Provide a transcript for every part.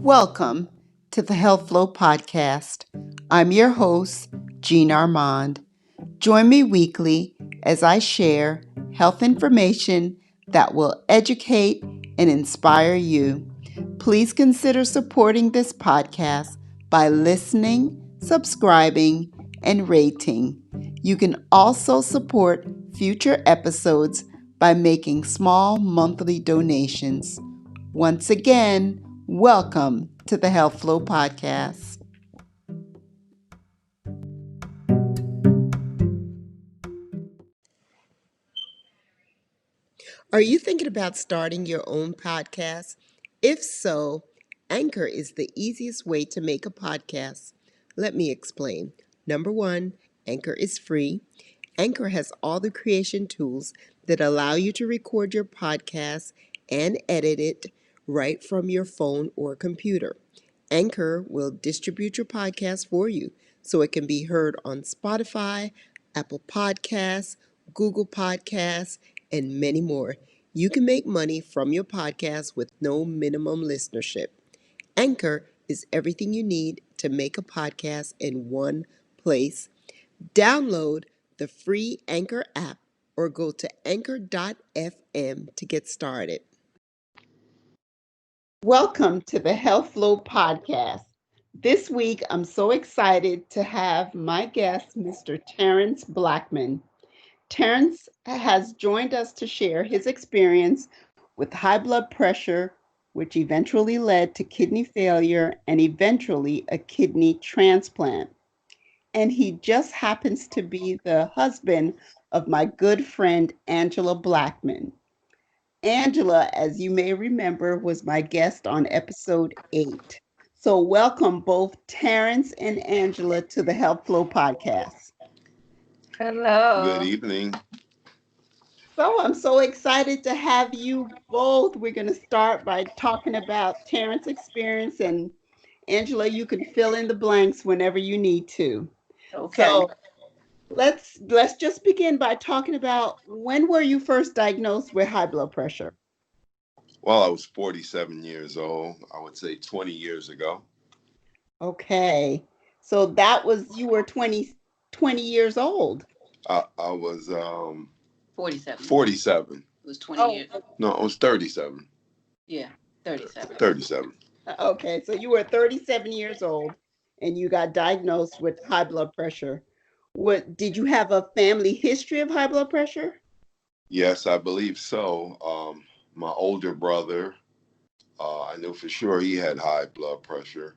Welcome to the Health Flow Podcast. I'm your host, Jean Armand. Join me weekly as I share health information that will educate and inspire you. Please consider supporting this podcast by listening, subscribing, and rating. You can also support future episodes by making small monthly donations. Once again, welcome to the Health Flow Podcast. Are you thinking about starting your own podcast? If so, Anchor is the easiest way to make a podcast. Let me explain. Number one, Anchor is free. Anchor has all the creation tools that allow you to record your podcast and edit it right from your phone or computer. Anchor will distribute your podcast for you so it can be heard on Spotify, Apple Podcasts, Google Podcasts, and many more. You can make money from your podcast with no minimum listenership. Anchor is everything you need to make a podcast in one place. Download the free Anchor app or go to anchor.fm to get started. Welcome to the Health Flow Podcast. This week, I'm so excited to have my guest, Mr. Terrence Blackmon. Terrence has joined us to share his experience with high blood pressure, which eventually led to kidney failure and eventually a kidney transplant. And he just happens to be the husband of my good friend, Angela Blackmon. Angela, as you may remember, was my guest on episode 8. So, welcome both Terrence and Angela to the Health Flow Podcast. Hello. Good evening. So, I'm so excited to have you both. We're going to start by talking about Terrence's experience, and Angela, you can fill in the blanks whenever you need to. Okay. So, let's just begin by talking about when were you first diagnosed with high blood pressure? Well, I was 47 years old. I would say 20 years ago. Okay. So that was you were 20 years old. I was 47. 47. It was 20 Oh, years. No, I was 37. Yeah, 37. 37. okay. So you were 37 years old and you got diagnosed with high blood pressure. What did you have a family history of high blood pressure? Yes, I believe so. My older brother, I knew for sure he had high blood pressure,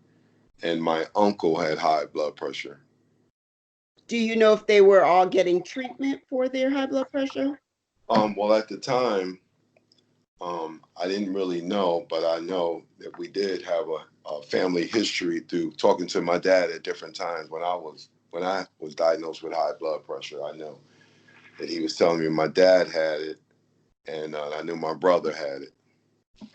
and my uncle had high blood pressure. Do you know if they were all getting treatment for their high blood pressure? Well, at the time, I didn't really know, but I know that we did have a family history through talking to my dad at different times when I was diagnosed with high blood pressure. I know that he was telling me my dad had it, and I knew my brother had it.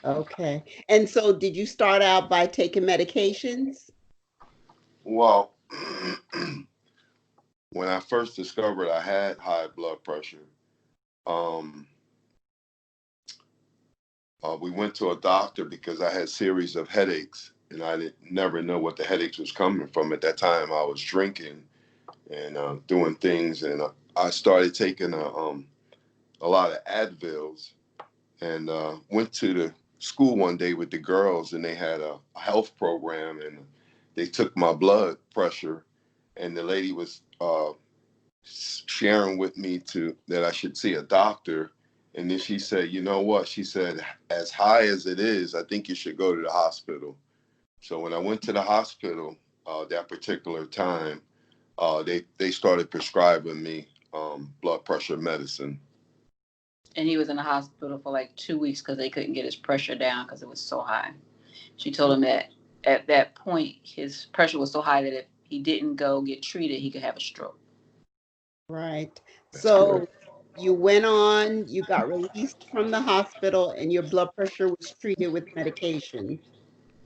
Okay. And so did you start out by taking medications? Well, when I first discovered I had high blood pressure, um, we went to a doctor because I had a series of headaches, and I didn't never know what the headaches was coming from. At that time, I was drinking and doing things, and I started taking a lot of Advils, and went to the school one day with the girls, and they had a health program, and they took my blood pressure, and the lady was sharing with me to that I should see a doctor. And then she said, you know what? She said, as high as it is, I think you should go to the hospital. So when I went to the hospital that particular time, they started prescribing me blood pressure medicine. And he was in the hospital for like 2 weeks because they couldn't get his pressure down because it was so high. She told him that at that point, his pressure was so high that if he didn't go get treated, he could have a stroke. Right. That's correct. So you went on, you got released from the hospital, and your blood pressure was treated with medication.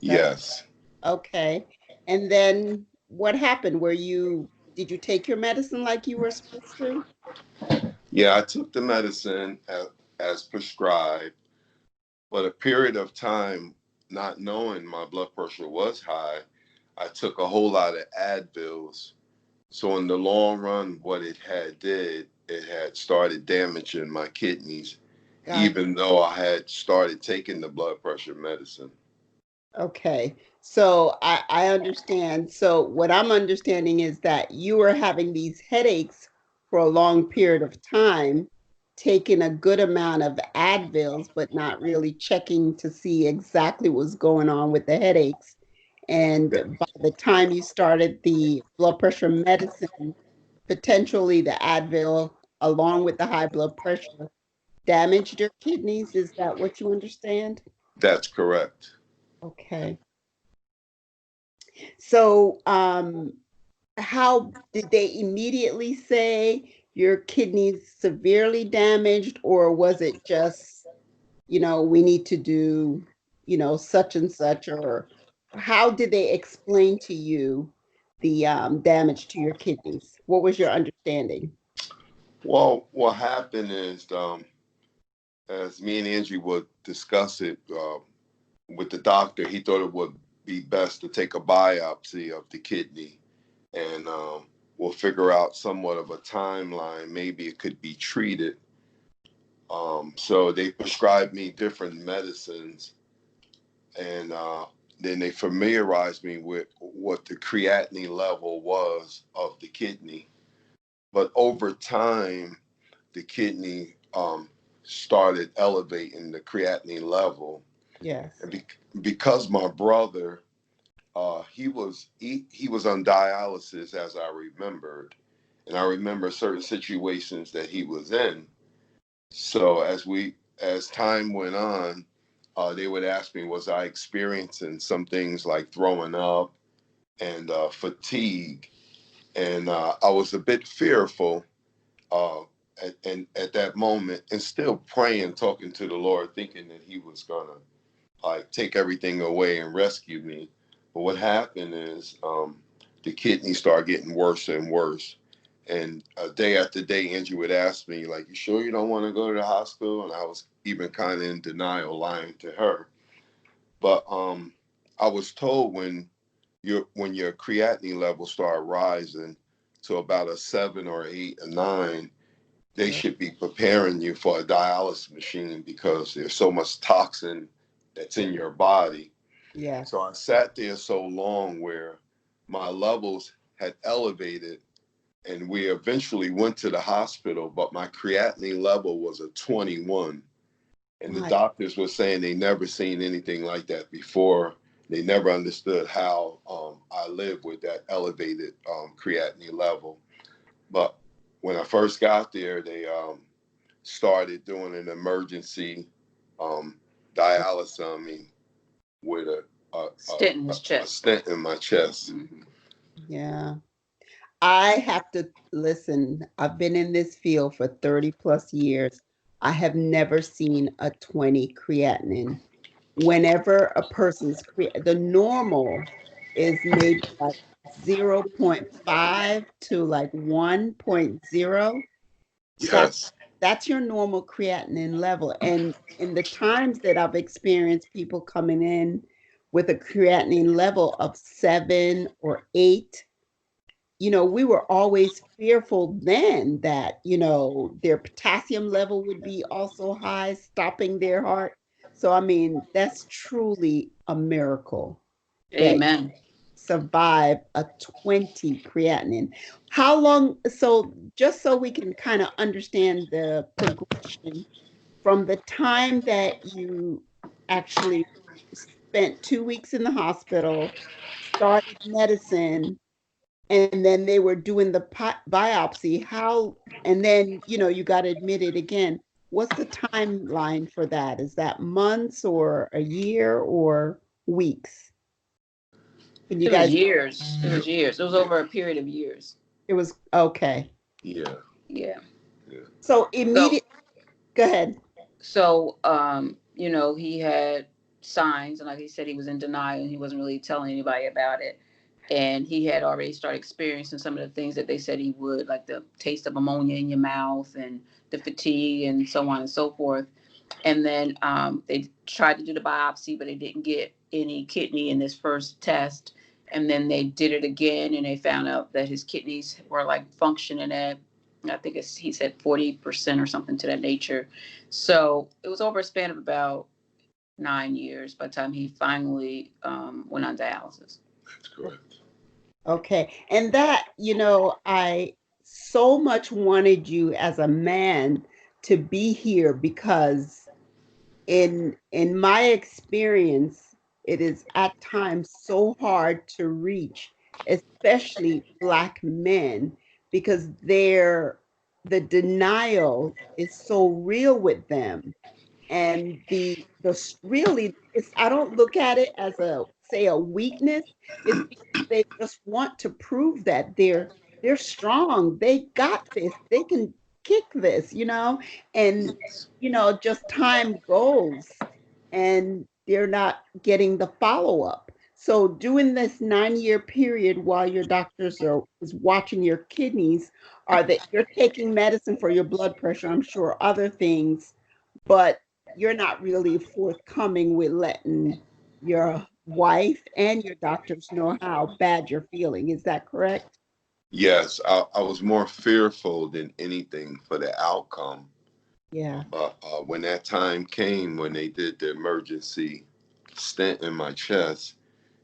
That's Yes. okay. And then what happened? Did you take your medicine like you were supposed to? Yeah, I took the medicine as prescribed, but a period of time not knowing my blood pressure was high, I took a whole lot of Advils. So in the long run, what it had did, it had started damaging my kidneys, Got even though I had started taking the blood pressure medicine. Okay. So I understand. So what I'm understanding is that you were having these headaches for a long period of time, taking a good amount of Advils, but not really checking to see exactly what's going on with the headaches. And That, by the time you started the blood pressure medicine, potentially the Advil, along with the high blood pressure, damaged your kidneys. Is that what you understand? that's correct. Okay. So, how did they immediately say your kidneys severely damaged, or was it just, we need to do, such and such, or how did they explain to you the damage to your kidneys? What was your understanding? Well, what happened is, as me and Angie would discuss it with the doctor, he thought it would be best to take a biopsy of the kidney, and we'll figure out somewhat of a timeline. Maybe it could be treated. So they prescribed me different medicines, and then they familiarized me with what the creatinine level was of the kidney. But over time, the kidney started elevating the creatinine level, Yes. and because my brother, he was on dialysis, as I remembered, and I remember certain situations that he was in. So as time went on, they would ask me, was I experiencing some things like throwing up and fatigue, and I was a bit fearful uh, at that moment, and still praying, talking to the Lord, thinking that He was gonna like take everything away and rescue me. But what happened is the kidneys started getting worse and worse. And day after day, Angie would ask me, like, you sure you don't want to go to the hospital? And I was even kind of in denial, lying to her. But I was told when your creatinine levels start rising to about a 7 or 8 or 9, they Yeah. should be preparing you for a dialysis machine because there's so much toxin that's in your body. So I Yes. sat there so long where my levels had elevated, and we eventually went to the hospital, but my creatinine level was a 21. And the My, doctors were saying they never seen anything like that before. They never understood how I live with that elevated creatinine level. But when I first got there, they started doing an emergency um, dialysis on me with Stent in his a chest. stent in my chest. Hmm. yeah. I have to listen. I've been in this field for 30 plus years. I have never seen a 20 creatinine. Whenever a person's the normal is maybe like zero point 0.5 to like 1.0. That's Yes, that's your normal creatinine level. And in the times that I've experienced people coming in with a creatinine level of 7 or 8, we were always fearful then that, their potassium level would be also high, stopping their heart. So, I mean, that's truly a miracle that Amen. survive a 20 creatinine. How long? So, just so we can kind of understand the progression from the time that you actually spent 2 weeks in the hospital, started medicine, and then they were doing the biopsy, and then you got admitted again. What's the timeline for that? Is that months or a year or weeks? Can you It was guys? years. It yeah, was years. It was yeah, over a period of years. It was okay. yeah, Yeah. yeah. So So immediate. Go ahead. he had signs, and like he said, he was in denial and he wasn't really telling anybody about it. And he had already started experiencing some of the things that they said he would, like the taste of ammonia in your mouth and the fatigue and so on and so forth. And then they tried to do the biopsy, but they didn't get any kidney in this first test. And then they did it again, and they found out that his kidneys were like functioning at, I think he said 40% or something to that nature. So it was over a span of about 9 years by the time he finally went on dialysis. That's correct. Okay. And that, I so much wanted you as a man to be here because in my experience, it is at times so hard to reach, especially Black men, because the denial is so real with them. And really, it's, I don't look at it as a, say, a weakness. It's because they just want to prove that they're strong, they got this, they can kick this, and just time goes and they're not getting the follow-up. So during this 9-year period while your doctors are is watching your kidneys, are that you're taking medicine for your blood pressure, I'm sure other things, but you're not really forthcoming with letting your wife and your doctors know how bad you're feeling. Is that correct? Yes, I was more fearful than anything for the outcome. Yeah. But when that time came, when they did the emergency stent in my chest,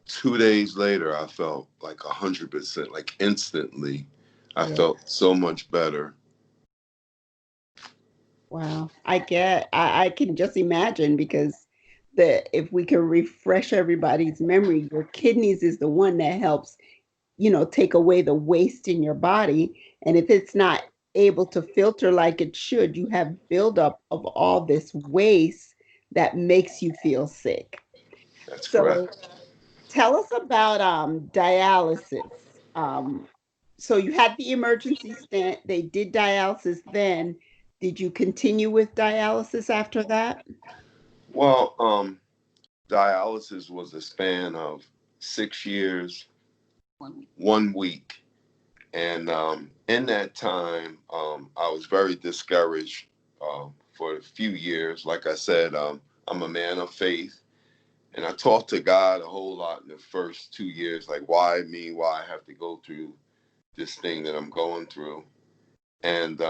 2 days later, I felt like 100%, like instantly. I Yeah. felt so much better. Wow. I can just imagine because if we can refresh everybody's memory, your kidneys is the one that helps, take away the waste in your body. And if it's not able to filter like it should, you have buildup of all this waste that makes you feel sick. That's So correct. tell us about dialysis. Um, so you had the emergency stent, they did dialysis then. Did you continue with dialysis after that? Well, dialysis was a span of 6 years, 1 week. 1 week. And in that time, I was very discouraged for a few years. Like I said, I'm a man of faith. And I talked to God a whole lot in the first 2 years, like, why me? Why I have to go through this thing that I'm going through? And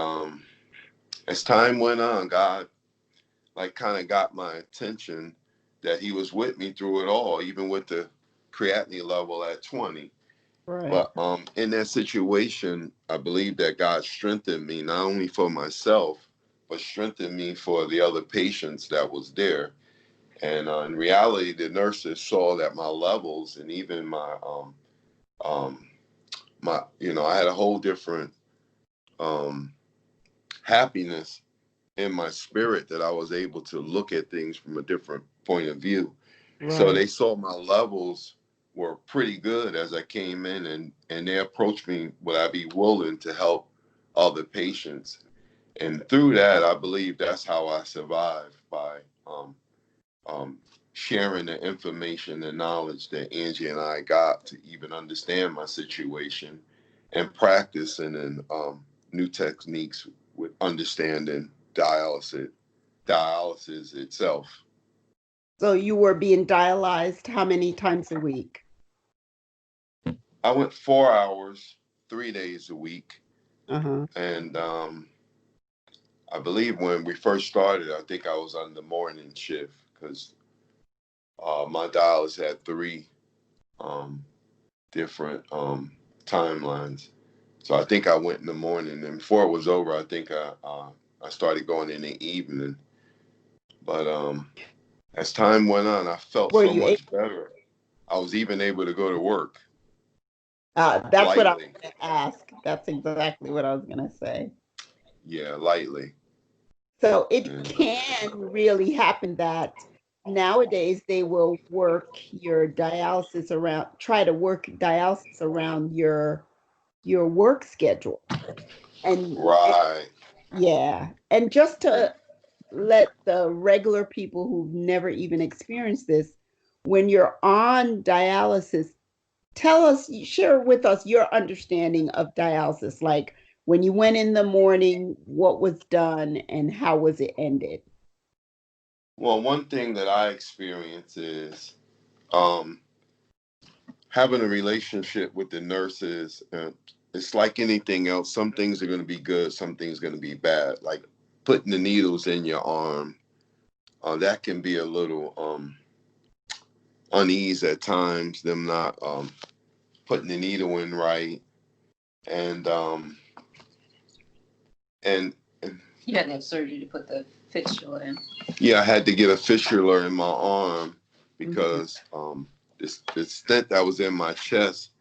as time went on, God, like, kind of got my attention that He was with me through it all, even with the creatinine level at 20. Right. But in that situation, I believe that God strengthened me not only for myself, but strengthened me for the other patients that was there. And in reality, the nurses saw that my levels and even um, I had a whole different um, happiness in my spirit that I was able to look at things from a different point of view. So Right. they saw my levels were pretty good as I came in, and they approached me, would I be willing to help other patients? And through that, I believe that's how I survived by um, sharing the information and knowledge that Angie and I got to even understand my situation and practicing in new techniques with understanding dialysis itself. So you were being dialyzed how many times a week? I went 4 hours, 3 days a week, Uh-huh. and I believe when we first started, I think I was on the morning shift because my dialysis had three um, different timelines. So I think I went in the morning, and before it was over, I think I started going in the evening. But as time went on, I felt Were so you able, much better. I was even able to go to work that's what I was lightly. going to ask. That's exactly what I was going to say. Yeah, lightly. So it And can really happen that nowadays they will try to work dialysis around your work schedule. And right. yeah, and just to let the regular people who've never even experienced this, when you're on dialysis, share with us your understanding of dialysis. Like when you went in the morning, what was done and how was it ended? Well, one thing that I experience is um, having a relationship with the nurses. It's like anything else. Some things are going to be good, some things are going to be bad. Like putting the needles in your arm, that can be a little unease at times. Them not putting the needle in right, and and, and You had to have surgery to put the fistula in. yeah, I had to get a fistula in my arm Mhm. because the stent that was in my chest.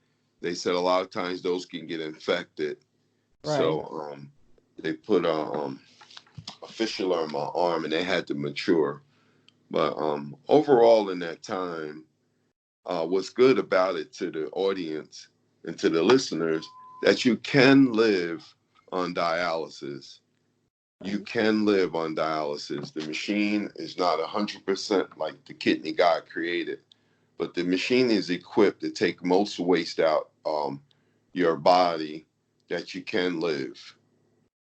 They said a lot of times those can get infected. Right. So they put a fistula in my arm and they had to mature. But overall, in that time, what's good about it to the audience and to the listeners that you can live on dialysis. You Right. can live on dialysis. The machine is not 100% like the kidney God created, but the machine is equipped to take most waste out your body that you can live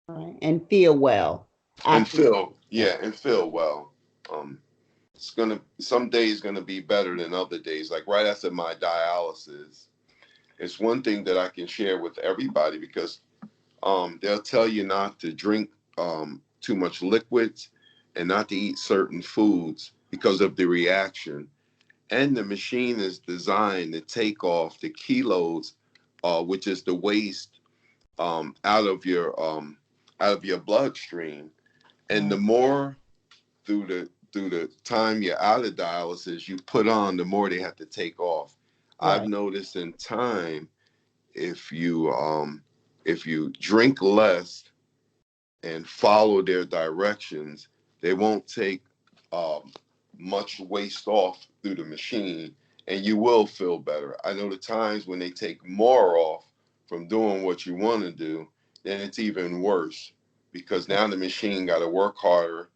Right. And feel well and after. feel, Yeah. yeah, and feel well. Um, it's gonna some days gonna be better than other days. Like right after my dialysis, it's one thing that I can share with everybody because they'll tell you not to drink too much liquids and not to eat certain foods because of the reaction. And the machine is designed to take off the kilos, which is the waste um, out of your out of your bloodstream. And the Right. more through the time you're out of dialysis, you put on, the more they have to take off. I've Right. noticed in time if you drink less and follow their directions, they won't take um, much waste off through the machine, and you will feel better. I know the times when they take more off from doing what you want to do, then it's even worse because now the machine got to work harder.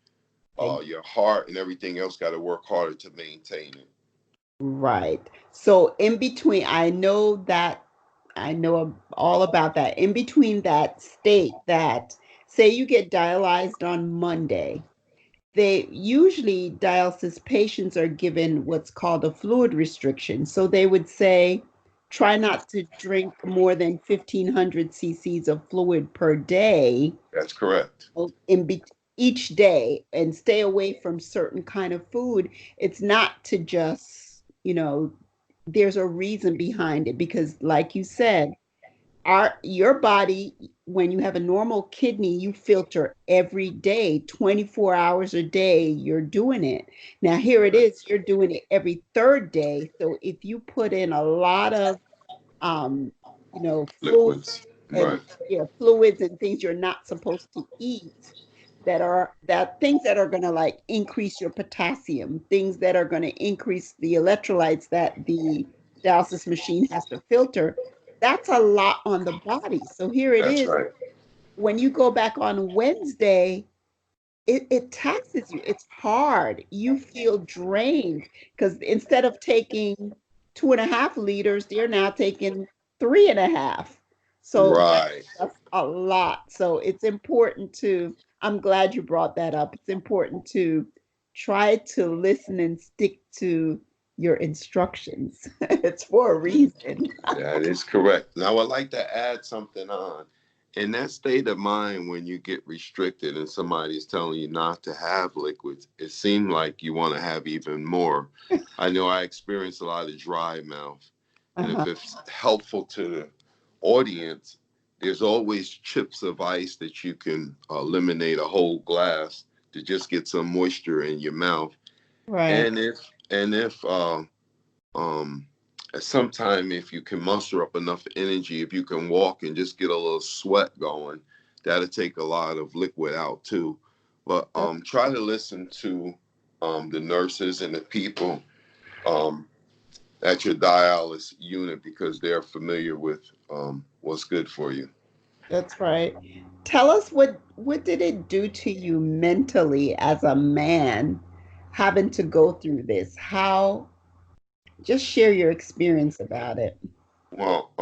Ex- Your heart and everything else got to work harder to maintain it. Right. So in between, I know all about that. In between that state that, say you get dialyzed on Monday, they usually dialysis patients are given what's called a fluid restriction. So they would say, try not to drink more than 1,500 cc's of fluid per day That's correct. in be- each day and stay away from certain kind of food. It's not to just, there's a reason behind it because like you said, your body, when you have a normal kidney, you filter every day, 24 hours a day, you're doing it. Now here it Right. is, you're doing it every third day. So if you put in a lot of um, food Liquids. and Right. fluids and things you're not supposed to eat, that things that are going to like increase your potassium, things that are going to increase the electrolytes that the dialysis machine has to filter. That's a lot on the body. So here it That's is. right. When you go back on Wednesday, it taxes you. It's hard. You feel drained because instead of taking 2.5 liters, they're now taking 3.5. So Right. that's a lot. So it's important to, I'm glad you brought that up. It's important to try to listen and stick to your instructions. It's for a reason. That is correct. Now, I'd like to add something on. In that state of mind, when you get restricted and somebody's telling you not to have liquids, it seems like you want to have even more. I know I experience a lot of dry mouth. And Uh-huh. if it's helpful to the audience, there's always chips of ice that you can eliminate a whole glass to just get some moisture in your mouth. Right. And if um, at some time, if you can muster up enough energy, if you can walk and just get a little sweat going, that'll take a lot of liquid out too. But That's try to listen to the nurses and the people um, at your dialysis unit because they're familiar with what's good for you. that's right. Tell us what did it do to you mentally as a man having to go through this? How just share your experience about it. Well,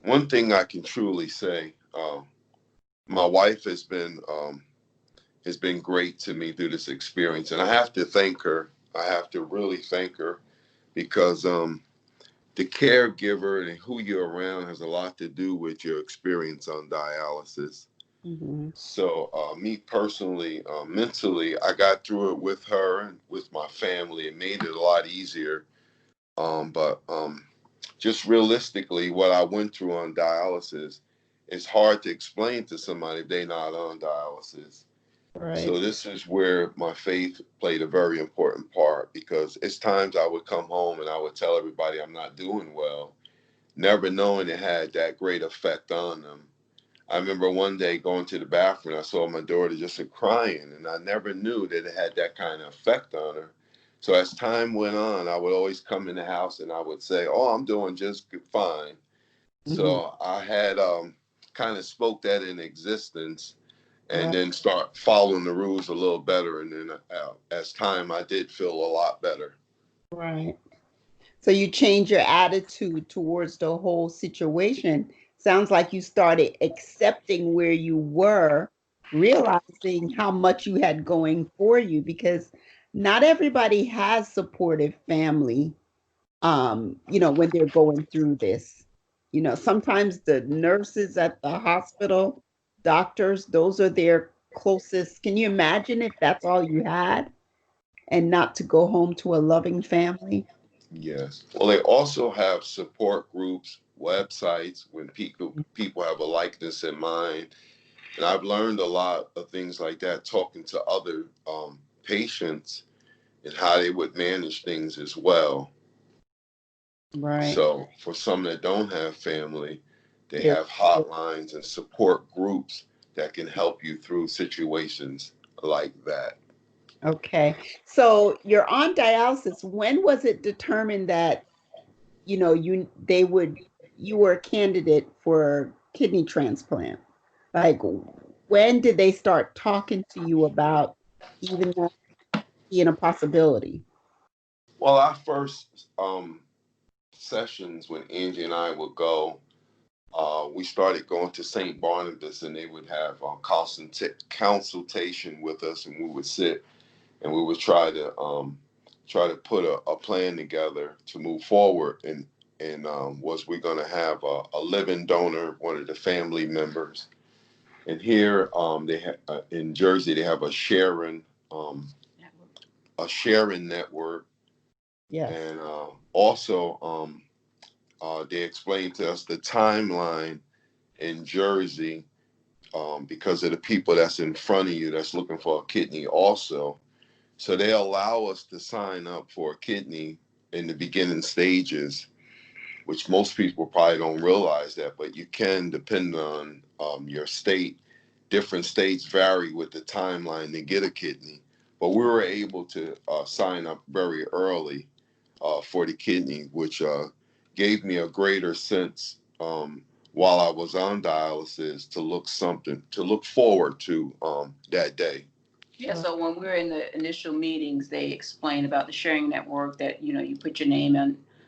one thing I can truly say, my wife has been has been great to me through this experience. And I have to thank her. I have to really thank her because the caregiver and who you're around has a lot to do with your experience on dialysis. Mm-hmm. So, me personally, mentally, I got through it with her and with my family. It made it a lot easier. But just realistically, what I went through on dialysis, it's hard to explain to somebody if they're not on dialysis. Right. So this is where my faith played a very important part because it's times I would come home and I would tell everybody I'm not doing well, never knowing it had that great effect on them. I remember one day going to the bathroom, I saw my daughter just crying, and I never knew that it had that kind of effect on her. So as time went on, I would always come in the house and I would say, "Oh, I'm doing just fine." Mm-hmm. So I had kind of spoke that in existence, and Right. then start following the rules a little better. And then as time, I did feel a lot better. Right. So you change your attitude towards the whole situation. Sounds like you started accepting where you were, realizing how much you had going for you because not everybody has supportive family when they're going through this. Sometimes the nurses at the hospital, doctors, those are their closest. Can you imagine if that's all you had and not to go home to a loving family? Yes. Well, they also have support groups, websites when people have a likeness in mind. And I've learned a lot of things like that talking to other patients and how they would manage things as well. Right. So for some that don't have family, they There. have hotlines and support groups that can help you through situations like that. Okay. So you're on dialysis. When was it determined that, you were a candidate for kidney transplant? Like, when did they start talking to you about even that being a possibility? Well, our first sessions when Angie and I would go, we started going to St. Barnabas and they would have consultation with us and we would sit and we would try to put a plan together to move forward and was we going to have a living donor, one of the family members. And here they in Jersey they have um, a sharing network, Yes. and also they explained to us the timeline in Jersey because of the people that's in front of you that's looking for a kidney also. So they allow us to sign up for a kidney in the beginning stages, which most people probably don't realize that, but you can, depend on your state. Different states vary with the timeline to get a kidney, but we were able to sign up very early for the kidney, which gave me a greater sense while I was on dialysis to look forward to that day. Yeah, so when we were in the initial meetings, they explained about the sharing network that, you put your name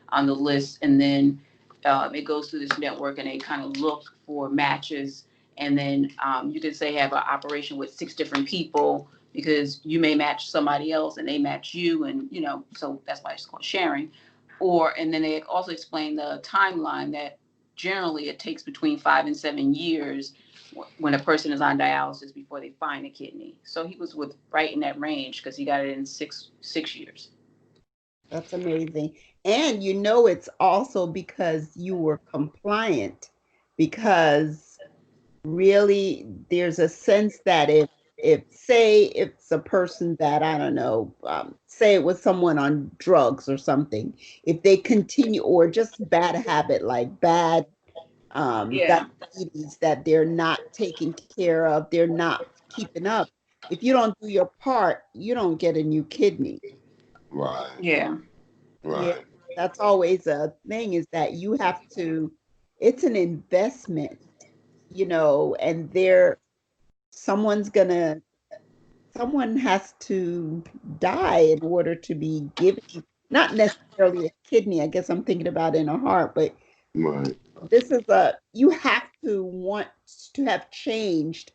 on the list and then it goes through this network and they kind of look for matches. And then you could say have an operation with 6 different people because you may match somebody else and they match you. And, so that's why it's called sharing. And then they also explain the timeline that generally it takes between 5 and 7 years when a person is on dialysis before they find a kidney. So he was right in that range because he got it in six years. That's amazing. And it's also because you were compliant, because really there's a sense that if say it's a person that I don't know, say it was someone on drugs or something, if they continue, or just bad habit like bad Yeah. diabetes that they're not taking care of, they're not keeping up, if you don't do your part you don't get a new kidney. Right, Yeah. Yeah, right, that's always a thing, is that you have to, it's an investment, and someone's gonna someone has to die in order to be given, not necessarily a kidney, I guess I'm thinking about in a heart, but right. you have to want to have changed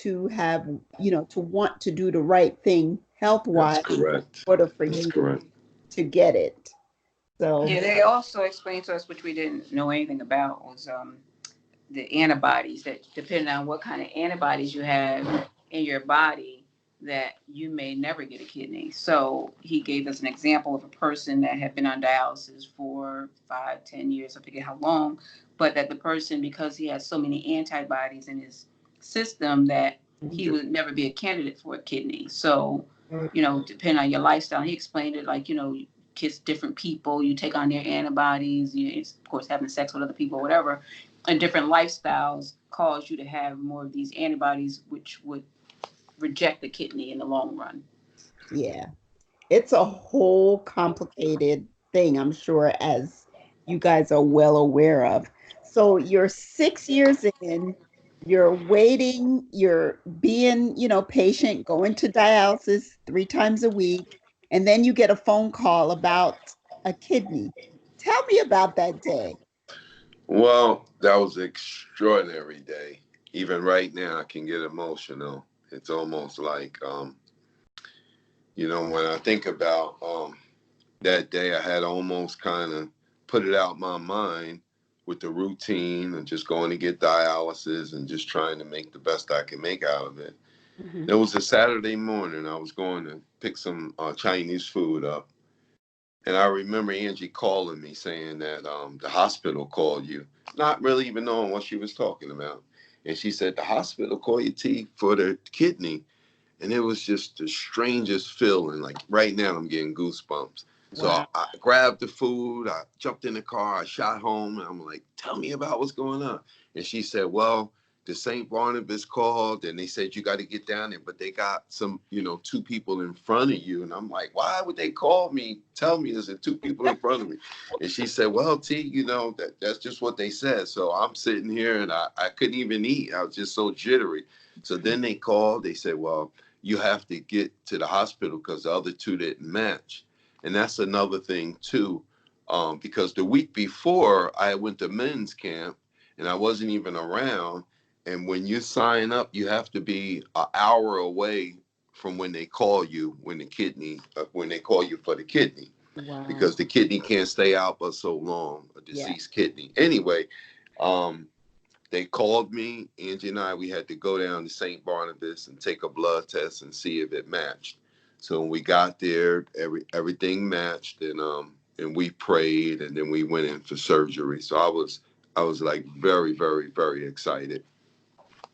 to have, to want to do the right thing health That's wise correct. in order for That's you correct. to get it. So, Yeah, they also explained to us, which we didn't know anything about, was the antibodies, that depending on what kind of antibodies you have in your body, that you may never get a kidney. So he gave us an example of a person that had been on dialysis for 5, 10 years, I forget how long, but that the person, because he has so many antibodies in his system, that he would never be a candidate for a kidney. So, depending on your lifestyle, he explained it like, you kiss different people, you take on their antibodies, of course, having sex with other people, whatever, and different lifestyles cause you to have more of these antibodies, which would reject the kidney in the long run. yeah, it's a whole complicated thing, I'm sure, as you guys are well aware of. So you're 6 years in, you're waiting, you're being, patient, going to dialysis 3 times a week, and then you get a phone call about a kidney. Tell me about that day. Well, that was an extraordinary day. Even right now, I can get emotional. It's almost like, when I think about that day, I had almost kind of put it out my mind with the routine and just going to get dialysis and just trying to make the best I can make out of it. Mhm. It was a Saturday morning. I was going to pick some Chinese food up. And I remember Angie calling me saying that the hospital called you, not really even knowing what she was talking about. And she said, the hospital called you, T, for the kidney. And it was just the strangest feeling. Like right now, I'm getting goosebumps. So Wow. I grabbed the food, I jumped in the car, I shot home, and I'm like, tell me about what's going on. And she said, well, the St. Barnabas called and they said you got to get down there, but they got some, two people in front of you. And I'm like, why would they call me? Tell me there's two people in front of me. And she said, well, T, that's just what they said. So I'm sitting here and I couldn't even eat. I was just so jittery. So then they called, they said, well, you have to get to the hospital because the other two didn't match. And that's another thing too, because the week before I went to men's camp and I wasn't even around. And when you sign up, you have to be an hour away from when they call you, when they call you for the kidney, Wow. because the kidney can't stay out but so long, a Yeah. deceased kidney. Anyway, um, they called me, Angie and I, we had to go down to St. Barnabas and take a blood test and see if it matched. So when we got there, everything matched, and we prayed and then we went in for surgery. So I was like very, very, very excited.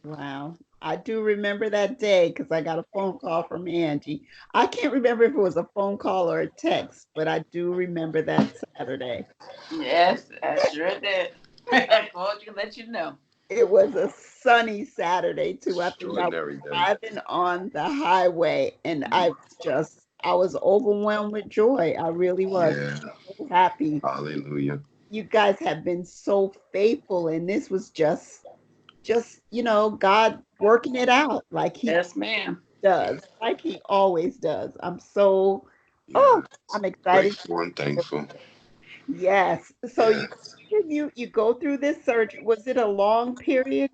Wow. I do remember that day because I got a phone call from Angie. I can't remember if it was a phone call or a text, but I do remember that Saturday. Yes, I sure did. I called you, let you know. It was a sunny Saturday too. I think I was Extraordinary day. driving on the highway and I was overwhelmed with joy. I really was Yeah. so happy. Hallelujah. You guys have been so faithful and this was just, God working it out like he Yes, ma'am. does, like he always does. Yeah. Oh, I'm excited. Grateful and thankful. Yes. So Yeah. you go through this surgery. Was it a long period?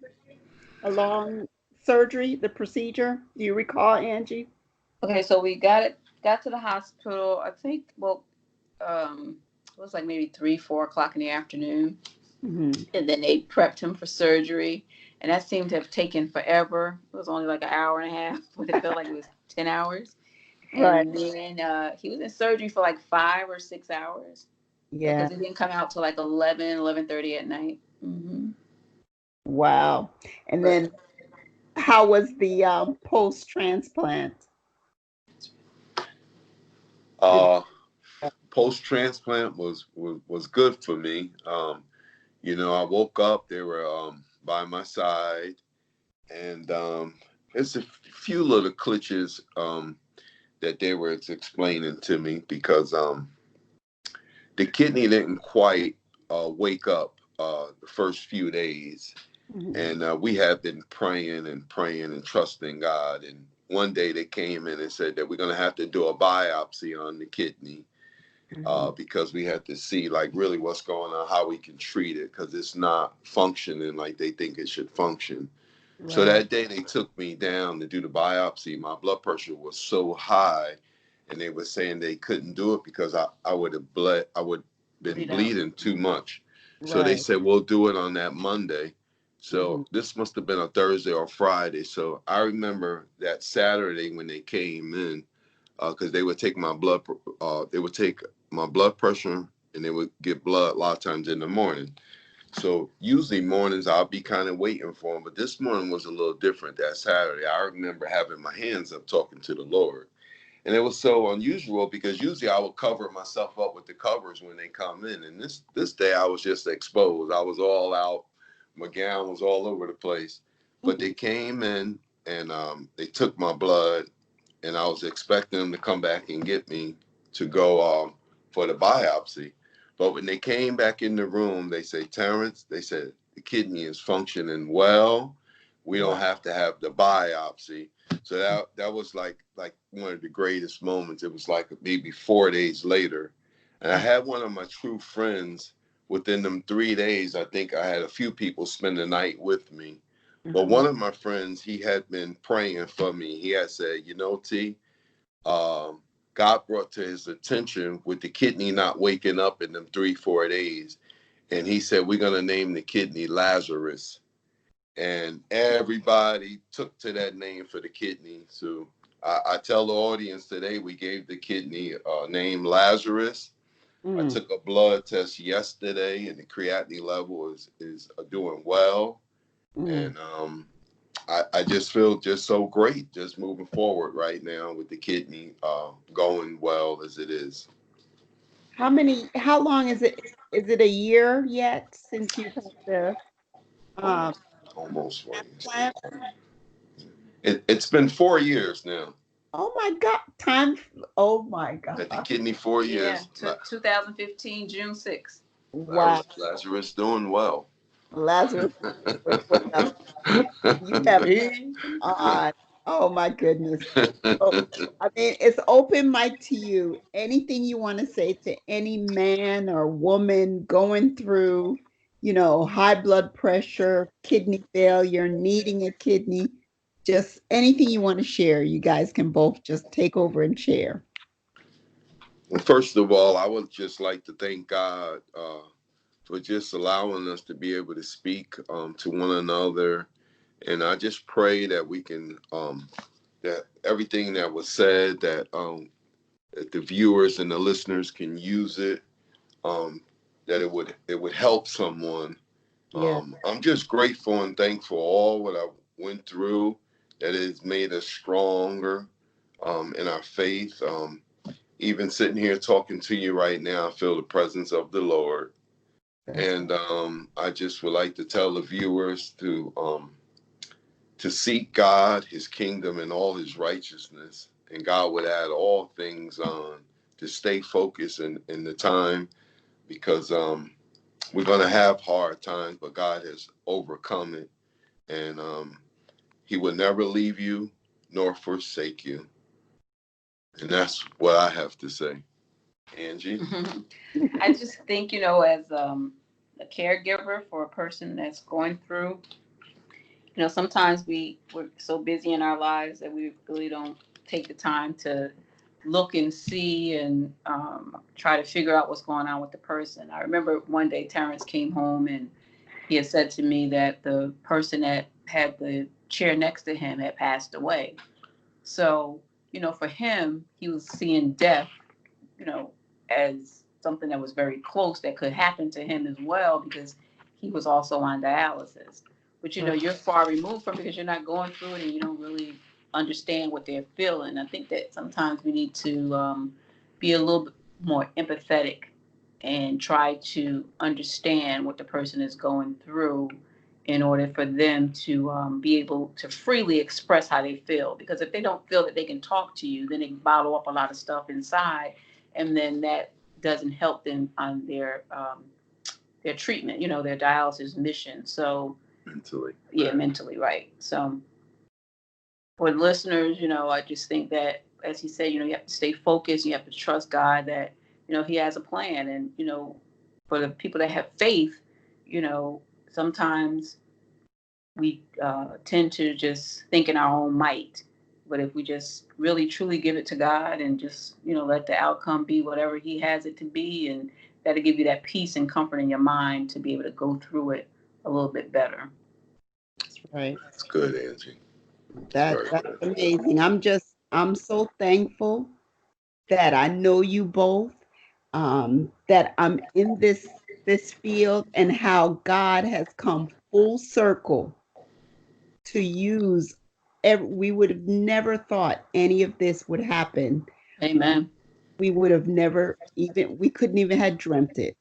A long surgery, the procedure? Do you recall, Angie? Okay, so we got to the hospital. I think, well, it was like maybe 3, 4 o'clock in the afternoon, Hmm. and then they prepped him for surgery, and that seemed to have taken forever. It was only like an hour and a half, but it felt like it was 10 hours. Right. And then he was in surgery for like 5 or 6 hours Yeah. because he didn't come out till like 11, 11:30 at night. Hmm. Wow. And But then how was the post-transplant? Did Uh, Post transplant was good for me. I woke up, they were by my side, and there's a few little glitches that they were explaining to me because the kidney didn't quite wake up the first few days, Mhm. and we have been praying and praying and trusting God. And one day they came in and said that we're going to have to do a biopsy on the kidney Mhm. because we have to see like really what's going on, how we can treat it because it's not functioning like they think it should function. So Right. that day they took me down to do the biopsy. My blood pressure was so high, and they were saying they couldn't do it because I would have bled. I would been Bleed out. bleeding too much. So they Right. said we'll do it on that Monday. Mm-hmm. So this must have been a Thursday or Friday. So I remember that Saturday when they came in, because they would take my blood. They would take my blood pressure and they would get blood a lot of times in the morning. So usually mornings I'll be kind of waiting for him, but this morning was a little different. That Saturday, I remember having my hands up talking to the Lord, and it was so unusual because usually I would cover myself up with the covers when they come in, and this day I was just exposed. I was all out, my gown was all over the place, but they came in and they took my blood, and I was expecting them to come back and get me to go for the biopsy. But when they came back in the room, they say, Terrence, they said, the kidney is functioning well. We don't Wow. have to have the biopsy. So that was like one of the greatest moments. It was like maybe 4 days later. And I had one of my true friends within them 3 days. I think I had a few people spend the night with me. But Mm-hmm. one of my friends, he had been praying for me. He had said, T, um, God brought to his attention with the kidney not waking up in them 3, 4 days. And he said, we're going to name the kidney Lazarus. And everybody took to that name for the kidney. So I tell the audience today, we gave the kidney name Lazarus. I Mm. took a blood test yesterday, and the creatinine level is doing well. Mm. And I just feel just so great just moving forward right now with the kidney going well as it is. How long is it? Is it a year yet since you've had the um, Almost 4 years. transplant? It's been 4 years now. Oh my God. Oh my At the God. kidney, 4 years. Yeah, 2015 June 6th. Wow. Lazarus doing well. Lazarus was well. You have moved on. Oh my goodness. So, I mean, it's open mic to you. Anything you want to say to any man or woman going through, high blood pressure, kidney failure, needing a kidney, just anything you want to share, you guys can both just take over and share. Well, first of all, I would just like to thank God for just allowing us to be able to speak to one another. And I just pray that we can, that everything that was said, that the viewers and the listeners can use it, that it would help someone. Yeah. I'm just grateful and thankful for all what I went through. That has made us stronger in our faith. Even sitting here talking to you right now, I feel the presence of the Lord. That's And I just would like to tell the viewers to seek God, His kingdom, and all His righteousness, and God would add all things on. To stay focused in the time, because we're gonna have hard times, but God has overcome it, and He will never leave you nor forsake you. And that's what I have to say. Angie. I just think, as a caregiver for a person that's going through, sometimes we're so busy in our lives that we really don't take the time to look and see and try to figure out what's going on with the person. I remember one day Terrence came home and he had said to me that the person that had the chair next to him had passed away. So, for him, he was seeing death, as something that was very close that could happen to him as well because he was also on dialysis. But right. you're far removed from it because you're not going through it and you don't really understand what they're feeling. I think that sometimes we need to be a little bit more empathetic and try to understand what the person is going through in order for them to be able to freely express how they feel. Because if they don't feel that they can talk to you, then they bottle up a lot of stuff inside, and then that doesn't help them on their treatment, their dialysis mission. So Mentally. yeah, mentally, right. So for listeners, I just think that, as he said, you have to stay focused. You have to trust God that, he has a plan. And, for the people that have faith, sometimes we tend to just think in our own might. But if we just really truly give it to God and just, let the outcome be whatever He has it to be, and that'll give you that peace and comfort in your mind to be able to go through it a little bit better. That's right. It's good, Angie. It's That's very good. amazing. I'm so thankful that I know you both, that I'm in this field, and how God has come full circle to use. We would have never thought any of this would happen. Amen. We would have never even, we couldn't even have dreamt it.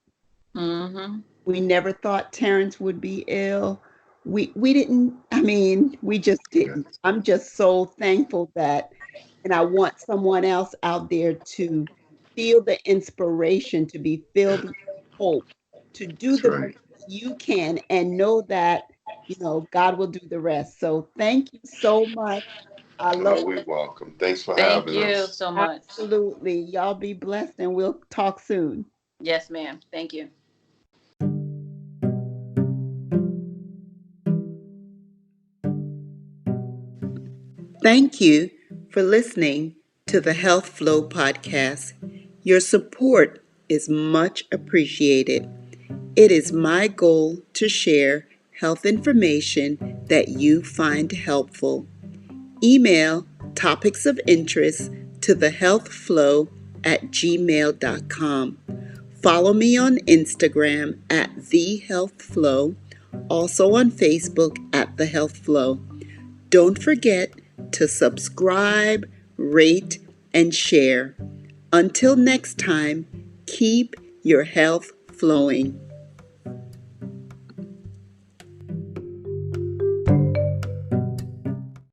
Mm-hmm. We never thought Terrence would be ill. We didn't, I mean, we just didn't. Yes. I'm just so thankful that, and I want someone else out there to feel the inspiration, to be filled with hope, to do That's the right. best you can, and know that, God will do the rest. So thank you so much. I love Oh, we're welcome. Thanks for Thank having you us. so much. Absolutely. Y'all be blessed, and we'll talk soon. Yes, ma'am. Thank you. Thank you for listening to the Health Flow podcast. Your support is much appreciated. It is my goal to share health information that you find helpful. Email topics of interest to thehealthflow@gmail.com. Follow me on Instagram at thehealthflow, also on Facebook at The Health Flow. Don't forget to subscribe, rate, and share. Until next time, keep your health flowing.